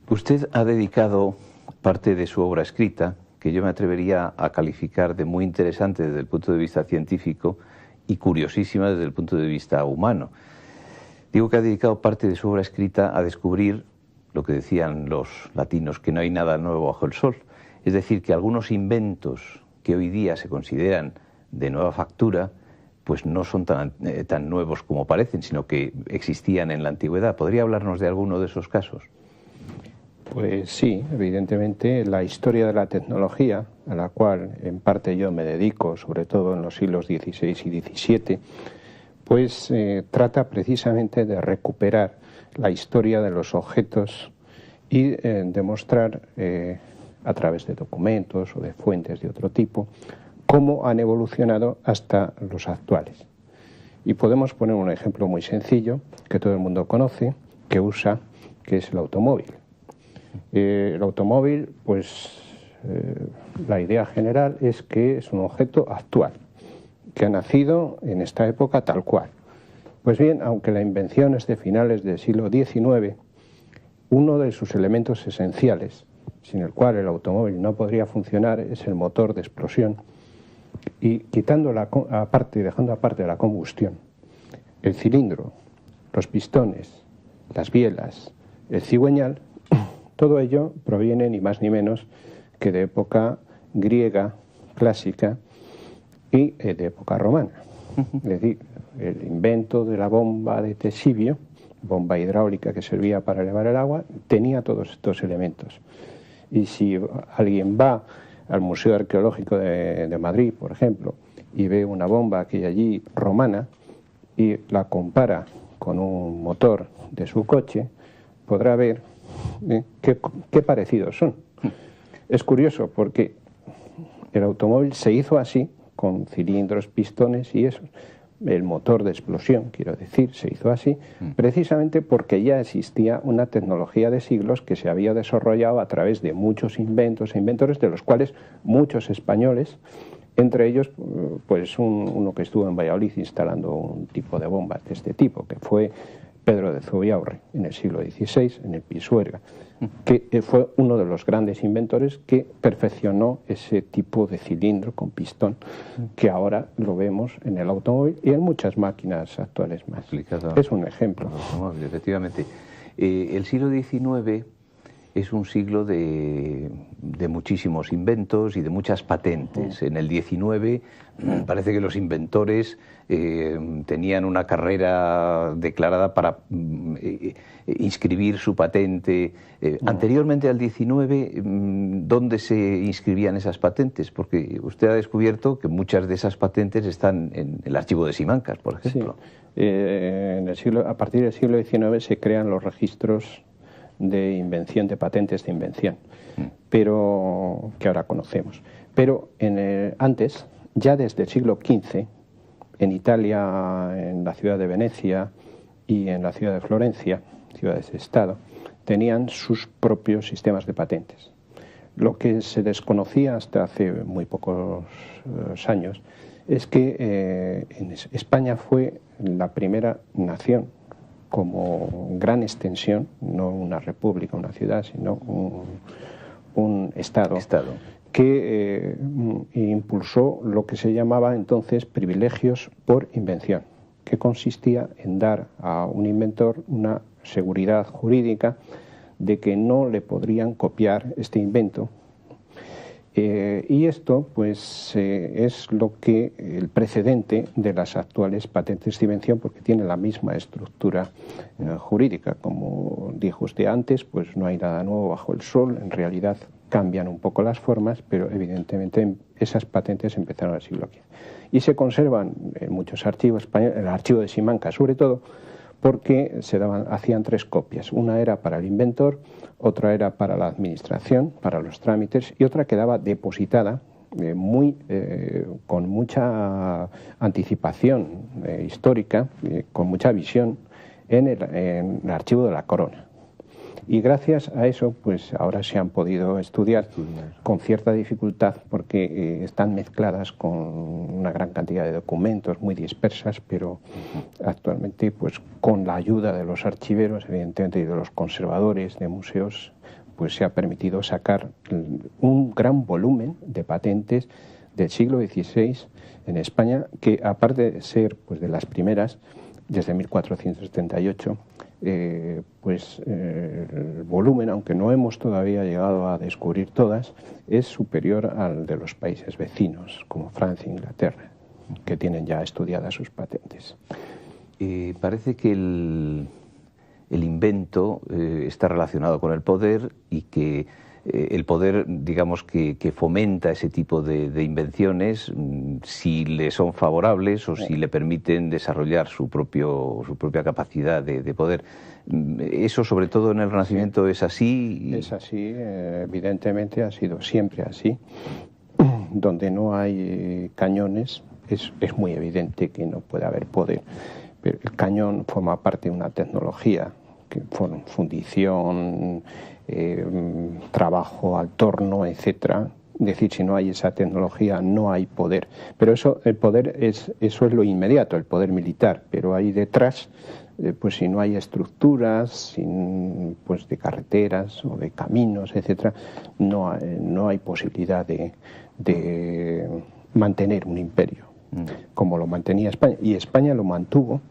Usted ha dedicado parte de su obra escrita, que yo me atrevería a calificar de muy interesante desde el punto de vista científico y curiosísima desde el punto de vista humano. Digo que ha dedicado parte de su obra escrita a descubrir lo que decían los latinos, que no hay nada nuevo bajo el sol. Es decir, que algunos inventos que hoy día se consideran de nueva factura, pues no son tan nuevos como parecen, sino que existían en la antigüedad. ¿Podría hablarnos de alguno de esos casos? Pues sí, evidentemente la historia de la tecnología, a la cual en parte yo me dedico, sobre todo en los siglos XVI y XVII, pues trata precisamente de recuperar la historia de los objetos y demostrar a través de documentos o de fuentes de otro tipo cómo han evolucionado hasta los actuales. Y podemos poner un ejemplo muy sencillo que todo el mundo conoce, que es el automóvil. El automóvil, pues la idea general es que es un objeto actual, que ha nacido en esta época tal cual. Pues bien, aunque la invención es de finales del siglo XIX, uno de sus elementos esenciales, sin el cual el automóvil no podría funcionar, es el motor de explosión. Y dejando aparte la combustión, el cilindro, los pistones, las bielas, el cigüeñal, todo ello proviene ni más ni menos que de época griega, clásica y de época romana. Es decir, el invento de la bomba de Tesibio, bomba hidráulica que servía para elevar el agua, tenía todos estos elementos. Y si alguien va al Museo Arqueológico de Madrid, por ejemplo, y ve una bomba que hay allí romana y la compara con un motor de su coche, podrá ver qué parecidos son. Es curioso porque el automóvil se hizo así, con cilindros, pistones y eso. El motor de explosión, quiero decir, se hizo así, precisamente porque ya existía una tecnología de siglos que se había desarrollado a través de muchos inventos e inventores, de los cuales muchos españoles, entre ellos pues uno que estuvo en Valladolid instalando un tipo de bomba de este tipo, que fue Pedro de Zubiaurre, en el siglo XVI, en el Pisuerga, que fue uno de los grandes inventores que perfeccionó ese tipo de cilindro con pistón, que ahora lo vemos en el automóvil y en muchas máquinas actuales más. Es un ejemplo. Efectivamente. El siglo XIX es un siglo de muchísimos inventos y de muchas patentes. En el XIX parece que los inventores tenían una carrera declarada para inscribir su patente. Anteriormente al XIX, ¿dónde se inscribían esas patentes? Porque usted ha descubierto que muchas de esas patentes están en el archivo de Simancas, por ejemplo. Sí. A partir del siglo XIX se crean los registros de invención, de patentes de invención, pero que ahora conocemos. Pero antes, ya desde el siglo XV, en Italia, en la ciudad de Venecia y en la ciudad de Florencia, ciudades de Estado, tenían sus propios sistemas de patentes. Lo que se desconocía hasta hace muy pocos años es que en España fue la primera nación como gran extensión, no una república, una ciudad, sino un estado que impulsó lo que se llamaba entonces privilegios por invención, que consistía en dar a un inventor una seguridad jurídica de que no le podrían copiar este invento. Y esto pues es lo que el precedente de las actuales patentes de invención, porque tiene la misma estructura jurídica. Como dijo usted antes, pues no hay nada nuevo bajo el sol. En realidad cambian un poco las formas, pero evidentemente esas patentes empezaron en el siglo XV. Y se conservan en muchos archivos españoles, el archivo de Simancas sobre todo, porque hacían tres copias. Una era para el inventor, otra era para la administración, para los trámites, y otra quedaba depositada con mucha anticipación histórica, con mucha visión, en el archivo de la corona. Y gracias a eso, pues ahora se han podido estudiar con cierta dificultad porque están mezcladas con una gran cantidad de documentos muy dispersas, pero actualmente, pues con la ayuda de los archiveros, evidentemente, y de los conservadores de museos, pues se ha permitido sacar un gran volumen de patentes del siglo XVI en España, que aparte de ser pues de las primeras, desde 1478, el volumen, aunque no hemos todavía llegado a descubrir todas, es superior al de los países vecinos, como Francia e Inglaterra, que tienen ya estudiadas sus patentes. Parece que el invento está relacionado con el poder y que el poder, digamos, que fomenta ese tipo de invenciones si le son favorables o si le permiten desarrollar su propia capacidad de poder. ¿Eso, sobre todo en el Renacimiento, es así? Es así, evidentemente ha sido siempre así. Donde no hay cañones es muy evidente que no puede haber poder. Pero el cañón forma parte de una tecnología, que fundición, trabajo al torno, etcétera. Es decir, si no hay esa tecnología no hay poder. Pero eso es lo inmediato, el poder militar. Pero ahí detrás, pues si no hay estructuras, pues de carreteras o de caminos, etcétera, no hay posibilidad de mantener un imperio como lo mantenía España. Y España lo mantuvo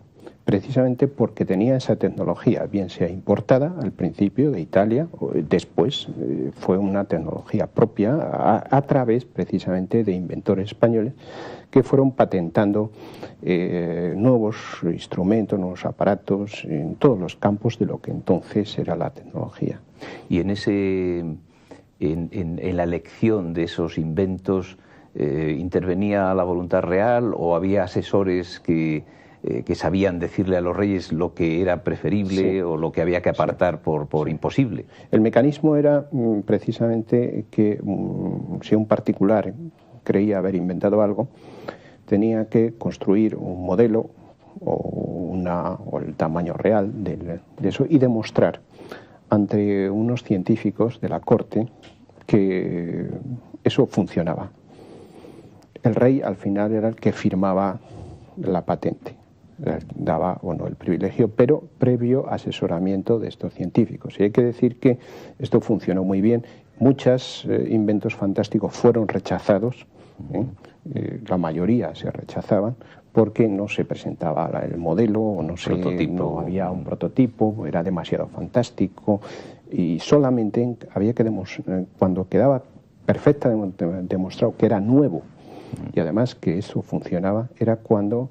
precisamente porque tenía esa tecnología, bien sea importada al principio de Italia, o después fue una tecnología propia a través precisamente de inventores españoles que fueron patentando nuevos instrumentos, nuevos aparatos en todos los campos de lo que entonces era la tecnología. Y en la elección de esos inventos, ¿intervenía la voluntad real o había asesores que sabían decirle a los reyes lo que era preferible o lo que había que apartar por imposible? El mecanismo era precisamente que si un particular creía haber inventado algo, tenía que construir un modelo o el tamaño real de eso y demostrar ante unos científicos de la corte que eso funcionaba. El rey al final era el que firmaba la patente, daba el privilegio, pero previo asesoramiento de estos científicos. Y hay que decir que esto funcionó muy bien. Muchos inventos fantásticos fueron rechazados, la mayoría se rechazaban porque no se presentaba el modelo o no había un prototipo, era demasiado fantástico y solamente había que demostrar, cuando quedaba perfectamente demostrado que era nuevo y además que eso funcionaba, era cuando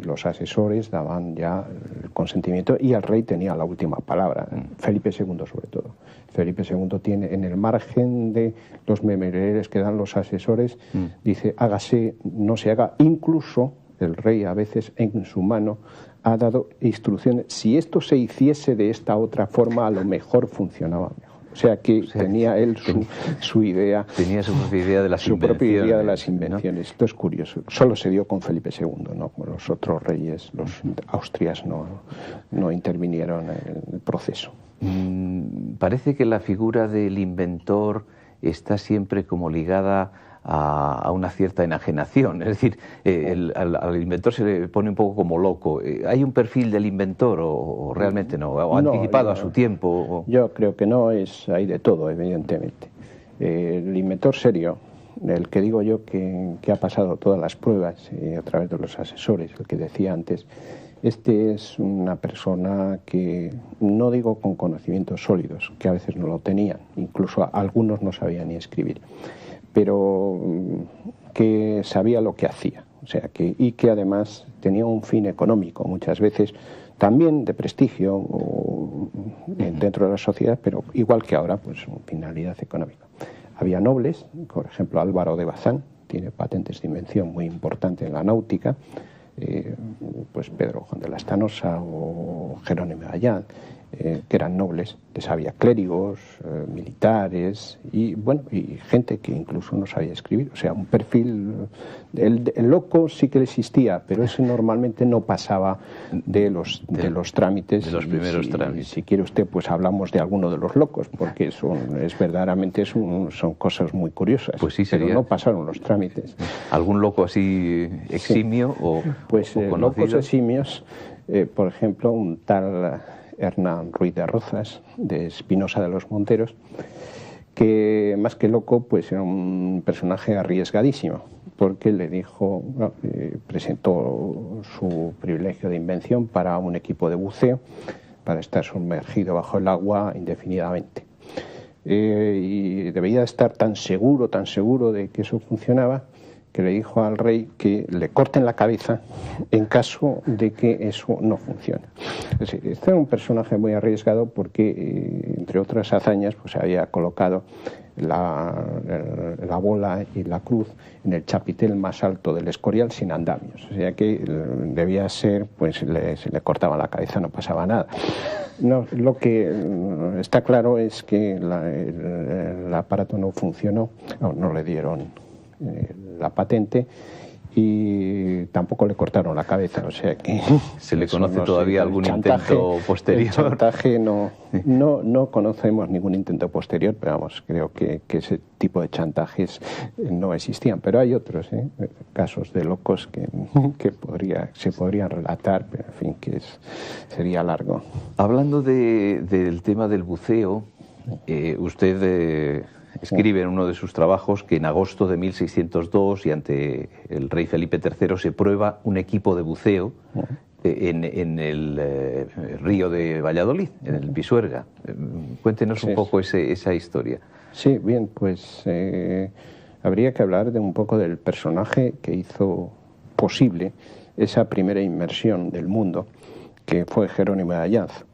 los asesores daban ya el consentimiento y el rey tenía la última palabra, Felipe II sobre todo. Felipe II tiene en el margen de los memoriales que dan los asesores, dice hágase, no se haga, incluso el rey a veces en su mano ha dado instrucciones, si esto se hiciese de esta otra forma a lo mejor funcionaba mejor. O sea que tenía él su idea. Tenía su propia idea de las invenciones. Su propia idea de las invenciones. ¿No? Esto es curioso. Solo se dio con Felipe II, ¿no? Los otros reyes, los Austrias, no intervinieron en el proceso. Parece que la figura del inventor está siempre como ligada a una cierta enajenación, es decir, al inventor se le pone un poco como loco. ¿Hay un perfil del inventor o realmente no? ¿O anticipado a su tiempo? Yo creo que no, hay de todo, evidentemente. El inventor serio, el que digo yo que ha pasado todas las pruebas a través de los asesores, el que decía antes, es una persona que, no digo con conocimientos sólidos, que a veces no lo tenían, incluso algunos no sabían ni escribir, pero que sabía lo que hacía, y que además tenía un fin económico, muchas veces también de prestigio dentro de la sociedad, pero igual que ahora, pues finalidad económica. Había nobles, por ejemplo Álvaro de Bazán, tiene patentes de invención muy importantes en la náutica, pues Pedro Juan de la Estanosa o Jerónimo de Ayán, que eran nobles. Les había clérigos, militares y bueno, y gente que incluso no sabía escribir. O sea, un perfil... El loco sí que existía, pero ese normalmente no pasaba de los trámites. De los primeros trámites. Si quiere usted, pues hablamos de alguno de los locos, porque verdaderamente son cosas muy curiosas. Pues sí, sería... Pero no pasaron los trámites. ¿Algún loco así eximio? Sí. Pues locos eximios, por ejemplo, un tal Hernán Ruiz de Rozas, de Espinosa de los Monteros, que más que loco, pues era un personaje arriesgadísimo, porque le dijo, presentó su privilegio de invención para un equipo de buceo, para estar sumergido bajo el agua indefinidamente. Y debía estar tan seguro de que eso funcionaba, que le dijo al rey que le corten la cabeza en caso de que eso no funcione. Es decir, este era un personaje muy arriesgado porque, entre otras hazañas, pues había colocado la bola y la cruz en el chapitel más alto del Escorial sin andamios. O sea que debía ser, pues se le cortaba la cabeza, no pasaba nada. No, lo que está claro es que el aparato no funcionó, no le dieron la patente y tampoco le cortaron la cabeza, o sea que... ¿Se le conoce todavía algún intento posterior? El chantaje no conocemos ningún intento posterior, pero vamos, creo que ese tipo de chantajes no existían, pero hay otros casos de locos que se podrían relatar, pero en fin, sería largo. Hablando del tema del buceo, usted... escribe en uno de sus trabajos que en agosto de 1602 y ante el rey Felipe III se prueba un equipo de buceo en el río de Valladolid, en el Pisuerga. Cuéntenos un poco esa historia. Sí, bien, pues habría que hablar de un poco del personaje que hizo posible esa primera inmersión del mundo, que fue Jerónimo de Allanz.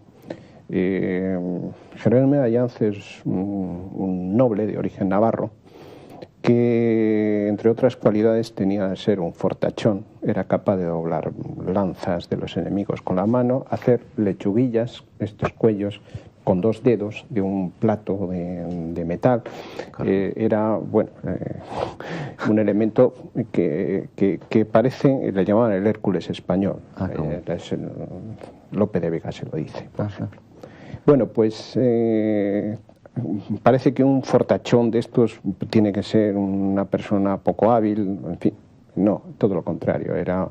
Jerónimo de Allanz es un noble de origen navarro que, entre otras cualidades, tenía de ser un fortachón. Era capaz de doblar lanzas de los enemigos con la mano, hacer lechuguillas, estos cuellos, con 2 dedos de un plato de metal. Era, bueno, un elemento que parece, le llamaban el Hércules español. Lope de Vega se lo dice, por ejemplo. Bueno, pues parece que un fortachón de estos tiene que ser una persona poco hábil, en fin, no, todo lo contrario, era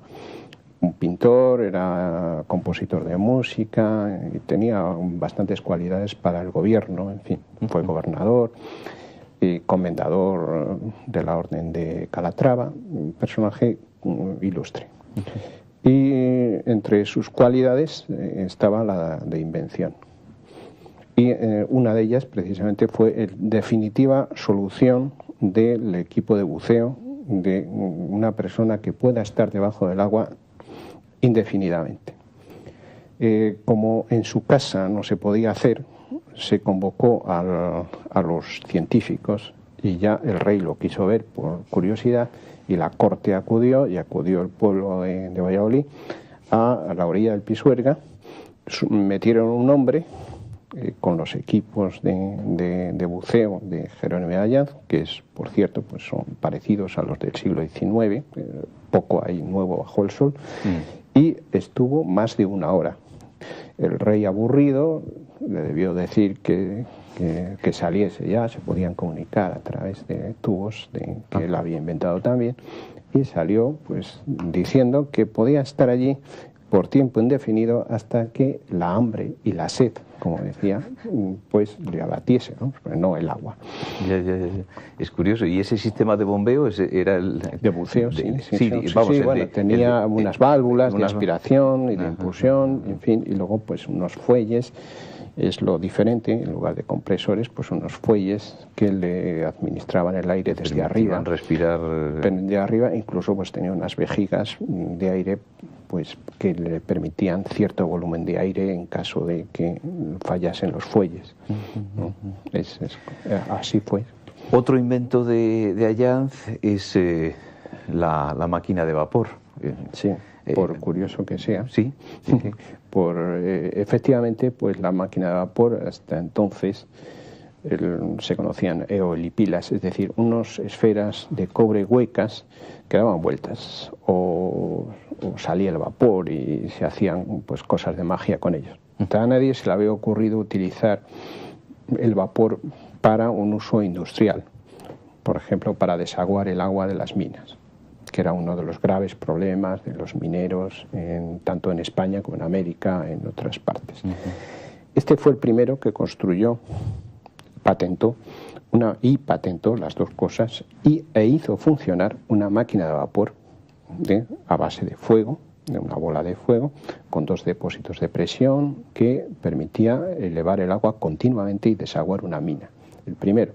un pintor, era compositor de música y tenía bastantes cualidades para el gobierno, en fin, fue gobernador y comendador de la Orden de Calatrava, un personaje ilustre. Y entre sus cualidades estaba la de invención. Y una de ellas precisamente fue la definitiva solución del equipo de buceo de una persona que pueda estar debajo del agua indefinidamente. Como en su casa no se podía hacer, se convocó a los científicos y ya el rey lo quiso ver por curiosidad y la corte acudió y acudió el pueblo de Valladolid a la orilla del Pisuerga, metieron un hombre con los equipos de buceo de Jerónimo de Allanz, que es, por cierto, pues son parecidos a los del siglo XIX, poco hay nuevo bajo el sol, y estuvo más de 1 hora. El rey, aburrido, le debió decir que saliese ya, se podían comunicar a través de tubos que él había inventado también, y salió pues diciendo que podía estar allí por tiempo indefinido hasta que la hambre y la sed, como decía, pues le abatiese, ¿no? Pero no el agua. Ya. Es curioso. ¿Y ese sistema de bombeo era el de buceo? Sí, bueno, tenía unas válvulas de aspiración y de impulsión, en fin, y luego pues unos fuelles. Es lo diferente, en lugar de compresores, pues unos fuelles que le administraban el aire desde arriba. Respirar. De arriba, incluso pues tenía unas vejigas de aire pues que le permitían cierto volumen de aire en caso de que fallasen los fuelles. ¿No? Así fue. Otro invento de Allanz es la máquina de vapor. Sí. por curioso que sea. Sí. Efectivamente, pues la máquina de vapor hasta entonces se conocían eolipilas, es decir, unas esferas de cobre huecas que daban vueltas o salía el vapor y se hacían pues cosas de magia con ellos. A nadie se le había ocurrido utilizar el vapor para un uso industrial, por ejemplo, para desaguar el agua de las minas, que era uno de los graves problemas de los mineros, tanto en España como en América, en otras partes. Este fue el primero que construyó, patentó las dos cosas e hizo funcionar una máquina de vapor a base de fuego, de una bola de fuego, con dos depósitos de presión que permitía elevar el agua continuamente y desaguar una mina. El primero,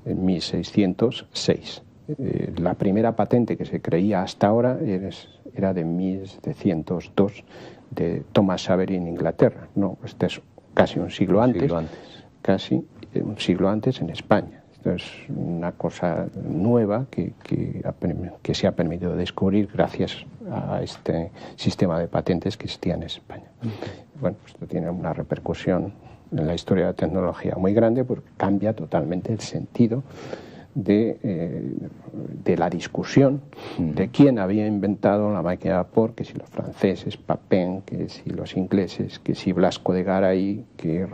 en 1606. La primera patente que se creía hasta ahora era de 1702 de Thomas Savery en Inglaterra. No, este es casi un siglo antes. Casi un siglo antes en España. Esto es una cosa nueva que se ha permitido descubrir gracias a este sistema de patentes que existía en España. Bueno, esto tiene una repercusión en la historia de la tecnología muy grande porque cambia totalmente el sentido de la discusión de quién había inventado la máquina de vapor, que si los franceses, Papin, que si los ingleses, que si Blasco de Garay, que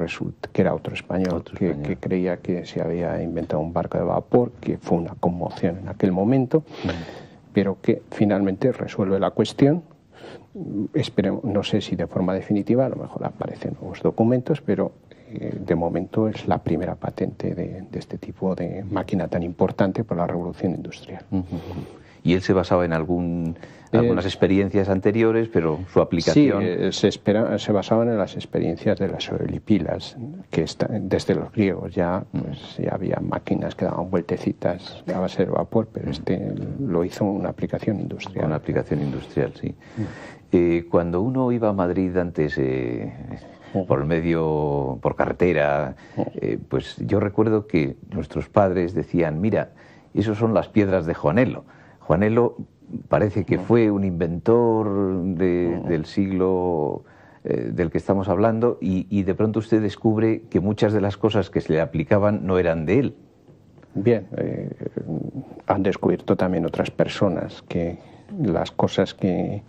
era otro español, que creía que se había inventado un barco de vapor, que fue una conmoción en aquel momento, pero que finalmente resuelve la cuestión. Esperemos, no sé si de forma definitiva, a lo mejor aparecen nuevos documentos, pero de momento es la primera patente de este tipo de máquina tan importante por la revolución industrial. Y él se basaba en algunas experiencias anteriores, pero su aplicación... Sí, se basaban en las experiencias de las eolipilas, que desde los griegos ya, pues, ya había máquinas que daban vueltecitas a base de vapor, pero lo hizo una aplicación industrial. Una aplicación industrial, sí. Cuando uno iba a Madrid antes... por carretera, pues yo recuerdo que nuestros padres decían, mira, esos son las piedras de Juanelo. Juanelo parece que fue un inventor del siglo del que estamos hablando y de pronto usted descubre que muchas de las cosas que se le aplicaban no eran de él. Bien, han descubierto también otras personas que las cosas que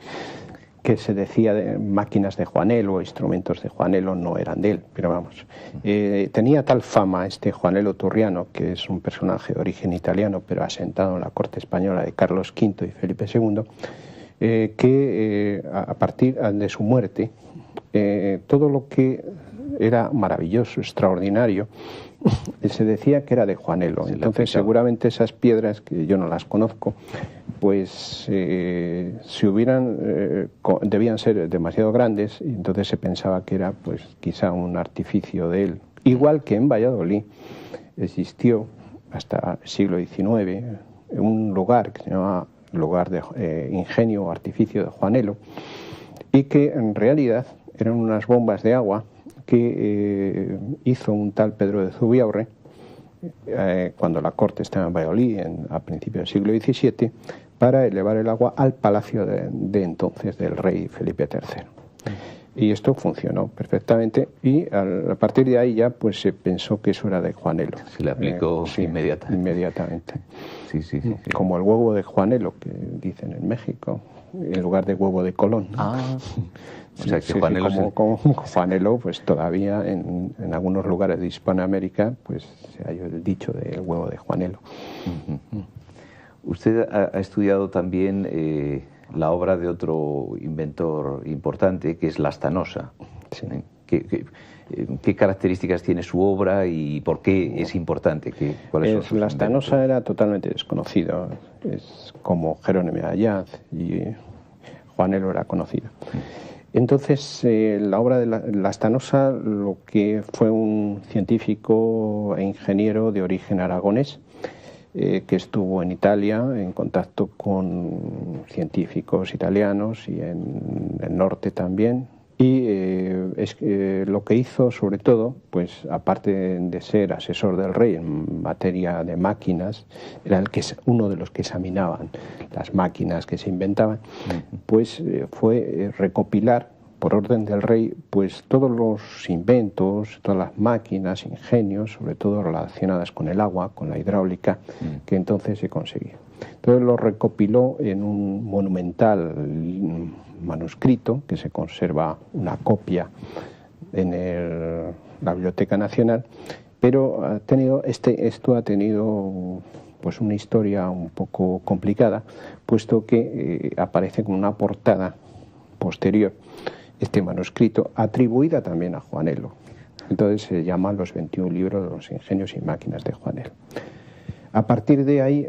se decía de máquinas de Juanelo, instrumentos de Juanelo, no eran de él, pero vamos. Tenía tal fama este Juanelo Turriano, que es un personaje de origen italiano, pero asentado en la corte española de Carlos V y Felipe II, que a partir de su muerte, todo lo que era maravilloso, extraordinario, se decía que era de Juanelo. Entonces seguramente esas piedras, que yo no las conozco, pues debían ser demasiado grandes y entonces se pensaba que era pues quizá un artificio de él. Igual que en Valladolid existió hasta el siglo XIX un lugar que se llamaba lugar de ingenio o artificio de Juanelo y que en realidad eran unas bombas de agua que hizo un tal Pedro de Zubiaurre cuando la corte estaba en Valladolid a principios del siglo XVII para elevar el agua al palacio de entonces del rey Felipe III. Y esto funcionó perfectamente y a partir de ahí ya pues se pensó que eso era de Juanelo. Se le aplicó inmediatamente. Sí. Como el huevo de Juanelo, que dicen en México, en lugar de huevo de Colón. O sea que Juanelo... como Juanelo, pues todavía en algunos lugares de Hispanoamérica pues hay el dicho del huevo de Juanelo. Usted ha estudiado también la obra de otro inventor importante, que es Lastanosa. Sí. ¿Qué características tiene su obra y por qué es importante? Lastanosa era totalmente desconocido, es como Jerónimo Ayaz y Juanelo era conocido. Entonces, la obra de Lastanosa, lo que fue un científico e ingeniero de origen aragonés, que estuvo en Italia en contacto con científicos italianos y en el norte también, Y lo que hizo, sobre todo, pues aparte de ser asesor del rey en materia de máquinas, era uno de los que examinaban las máquinas que se inventaban, pues fue recopilar, por orden del rey, pues todos los inventos, todas las máquinas, ingenios, sobre todo relacionadas con el agua, con la hidráulica, que entonces se conseguía. Entonces lo recopiló en un monumental manuscrito, que se conserva una copia en la Biblioteca Nacional, pero esto ha tenido pues una historia un poco complicada, puesto que aparece con una portada posterior este manuscrito, atribuida también a Juanelo. Entonces se llama Los 21 libros de los ingenios y máquinas de Juanelo. A partir de ahí,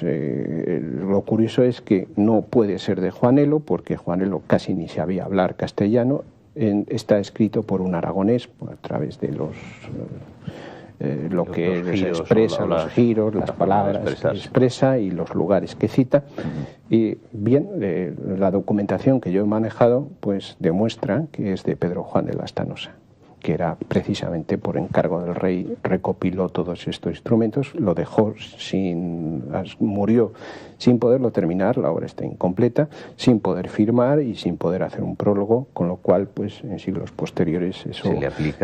lo curioso es que no puede ser de Juanelo, porque Juanelo casi ni sabía hablar castellano. Está escrito por un aragonés, a través de lo que él expresa, los giros, las palabras que expresa y los lugares que cita. Y bien, la documentación que yo he manejado pues demuestra que es de Pedro Juan de Lastanosa, que era precisamente por encargo del rey, recopiló todos estos instrumentos, lo dejó murió sin poderlo terminar, la obra está incompleta, sin poder firmar y sin poder hacer un prólogo, con lo cual pues en siglos posteriores eso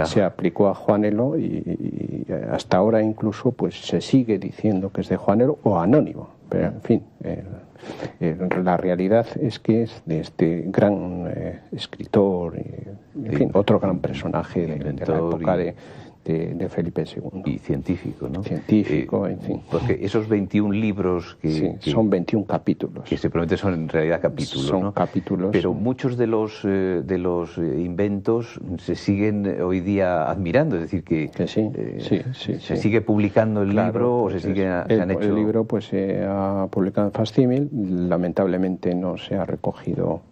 se aplicó a Juanelo y hasta ahora incluso pues se sigue diciendo que es de Juanelo o anónimo, pero en fin, la realidad es que es de este gran escritor, en fin, otro gran personaje de la época de Felipe II. Y científico, ¿no? Científico, en fin. Porque esos 21 libros que son 21 capítulos. Que se promete son en realidad capítulos, son, ¿no? Capítulos. Pero muchos de los inventos se siguen hoy día admirando, es decir, que se sigue publicando el libro o se han hecho... El libro pues se ha publicado en Facsímil, lamentablemente no se ha recogido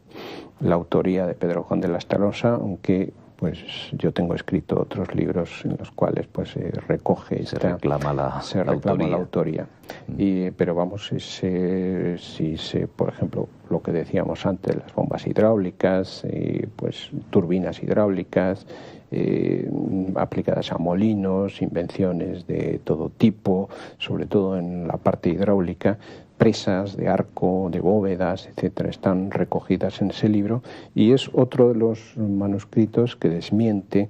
la autoría de Pedro Juan de Lastanosa, aunque pues yo tengo escrito otros libros en los cuales pues se recoge se reclama la autoría. Pero vamos, por ejemplo, lo que decíamos antes, las bombas hidráulicas, pues turbinas hidráulicas, aplicadas a molinos, invenciones de todo tipo, sobre todo en la parte hidráulica, presas de arco, de bóvedas, etcétera, están recogidas en ese libro, y es otro de los manuscritos que desmiente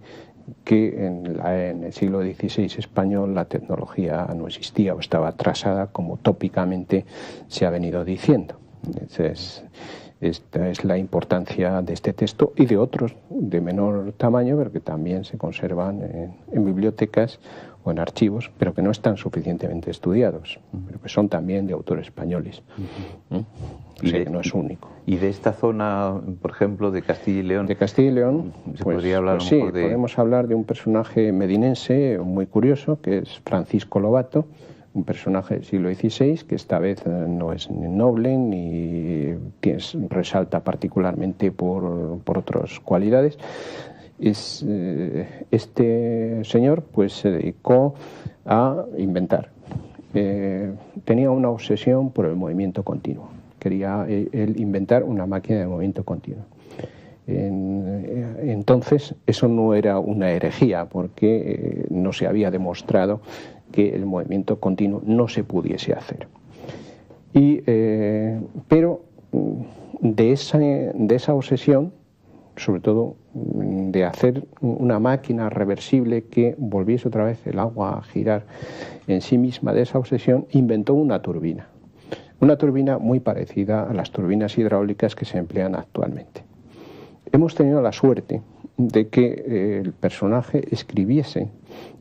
que en el siglo XVI español la tecnología no existía o estaba atrasada, como tópicamente se ha venido diciendo. Entonces, esta es la importancia de este texto y de otros de menor tamaño, pero que también se conservan en bibliotecas o en archivos, pero que no están suficientemente estudiados, pero que son también de autores españoles. O sea, que no es único. ¿Y de esta zona, por ejemplo, de Castilla y León? De Castilla y León, ¿se podría hablar un poco de...? Podemos hablar de un personaje medinense muy curioso, que es Francisco Lobato, un personaje del siglo XVI, que esta vez no es noble ni resalta particularmente por otras cualidades. Este señor pues se dedicó a inventar. Tenía una obsesión por el movimiento continuo. Quería él inventar una máquina de movimiento continuo. Entonces eso no era una herejía, porque no se había demostrado que el movimiento continuo no se pudiese hacer. Pero de esa obsesión, sobre todo de hacer una máquina reversible que volviese otra vez el agua a girar en sí misma, de esa obsesión, inventó una turbina muy parecida a las turbinas hidráulicas que se emplean actualmente. Hemos tenido la suerte de que el personaje escribiese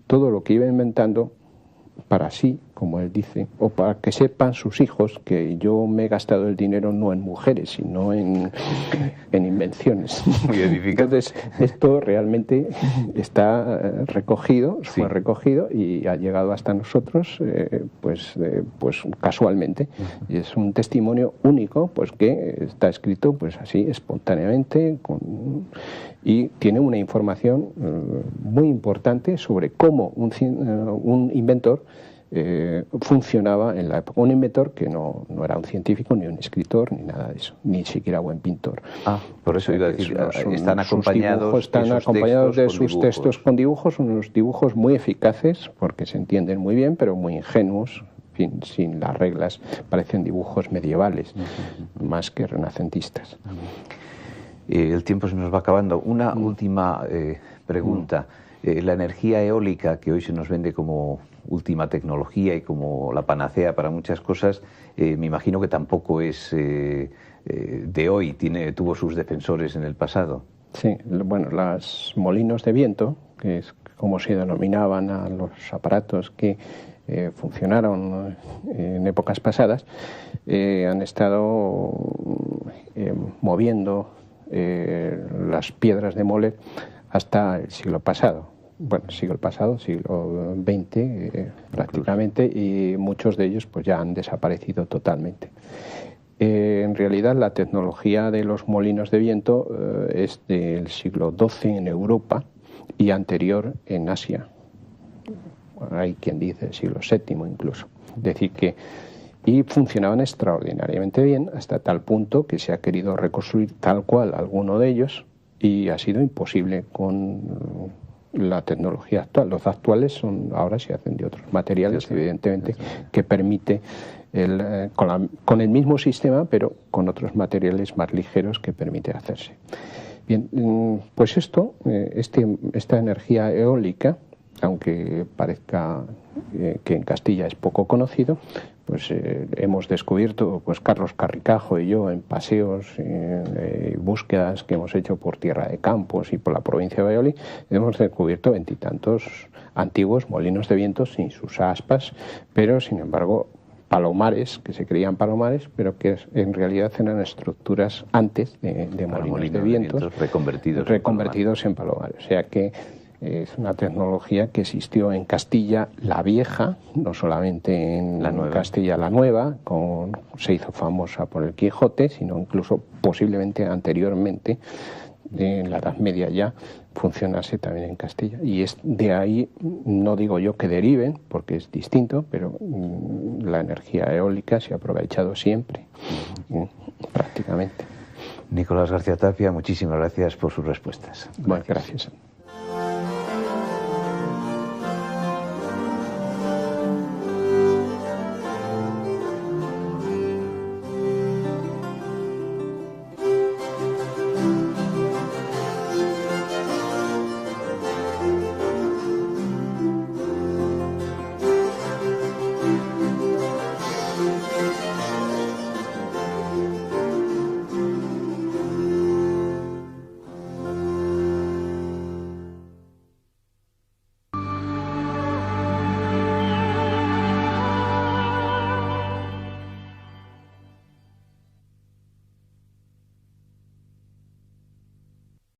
todo lo que iba inventando para sí, como él dice, o para que sepan sus hijos que yo me he gastado el dinero no en mujeres, sino en invenciones. Muy edificante. Entonces, esto realmente está recogido, fue recogido y ha llegado hasta nosotros pues casualmente. Y es un testimonio único, pues que está escrito pues así, espontáneamente, y tiene una información muy importante sobre cómo un inventor funcionaba en la época. Un inventor que no era un científico, ni un escritor, ni nada de eso, ni siquiera buen pintor. Por eso iba a decir, están acompañados de sus textos con dibujos, unos dibujos muy eficaces, porque se entienden muy bien, pero muy ingenuos, sin las reglas, parecen dibujos medievales, más que renacentistas. El tiempo se nos va acabando. Una última pregunta. La energía eólica, que hoy se nos vende como última tecnología y como la panacea para muchas cosas, me imagino que tampoco es de hoy, tuvo sus defensores en el pasado. Sí, bueno, los molinos de viento, que es como se denominaban a los aparatos que funcionaron en épocas pasadas, han estado moviendo las piedras de mole hasta el siglo pasado. Bueno, siglo XX prácticamente, y muchos de ellos pues ya han desaparecido totalmente. En realidad la tecnología de los molinos de viento es del siglo XII en Europa y anterior en Asia. Hay quien dice el siglo VII incluso. Es decir que y funcionaban extraordinariamente bien hasta tal punto que se ha querido reconstruir tal cual alguno de ellos y ha sido imposible con la tecnología actual. Los actuales ahora se hacen de otros materiales, evidentemente, que permite con el mismo sistema, pero con otros materiales más ligeros que permite hacerse. Bien, pues esta energía eólica, aunque parezca que en Castilla es poco conocido, pues hemos descubierto, pues Carlos Carricajo y yo, en paseos y búsquedas que hemos hecho por Tierra de Campos y por la provincia de Valladolid, hemos descubierto veintitantos antiguos molinos de viento sin sus aspas, pero sin embargo palomares, que se creían palomares, pero que en realidad eran estructuras antes de molinos de viento reconvertidos en palomares. O sea que es una tecnología que existió en Castilla la Vieja, no solamente en Castilla la Nueva, se hizo famosa por el Quijote, sino incluso posiblemente anteriormente, en la Edad Media ya, funcionase también en Castilla. Y es de ahí, no digo yo que deriven, porque es distinto, pero la energía eólica se ha aprovechado siempre, prácticamente. Nicolás García Tapia, muchísimas gracias por sus respuestas. Bueno, gracias.